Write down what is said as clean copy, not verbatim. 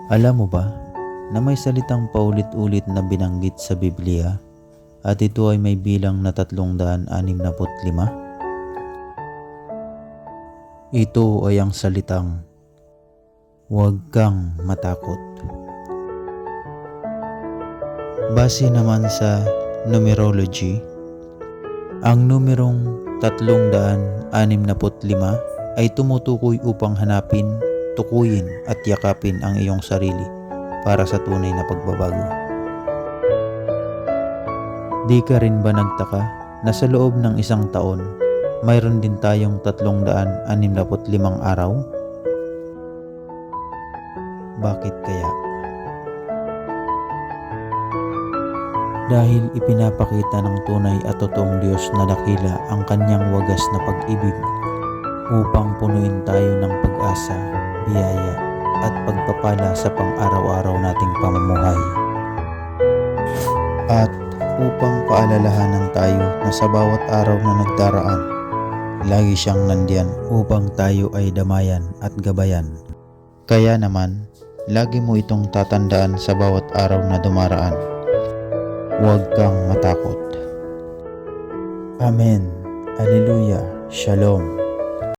Alam mo ba na may salitang paulit-ulit na binanggit sa Biblia at ito ay may bilang na 365? Ito ay ang salitang, "Huwag kang matakot." Base naman sa numerology, ang numerong 365 ay tumutukoy upang hanapin, tukuyin at yakapin ang iyong sarili para sa tunay na pagbabago. Di ka rin ba nagtaka na sa loob ng isang taon, mayroon din tayong 365 araw? Bakit kaya? Dahil ipinapakita ng tunay at totoong Diyos na dakila ang kanyang wagas na pag-ibig upang punuin tayo ng pag-asa, biyaya at pagpapala sa pang-araw-araw nating pamumuhay. At upang paalalahanan tayo na sa bawat araw na nagdaraan, lagi siyang nandiyan upang tayo ay damayan at gabayan. Kaya naman, lagi mo itong tatandaan sa bawat araw na dumaraan. Huwag kang matakot. Amen. Alleluia. Shalom.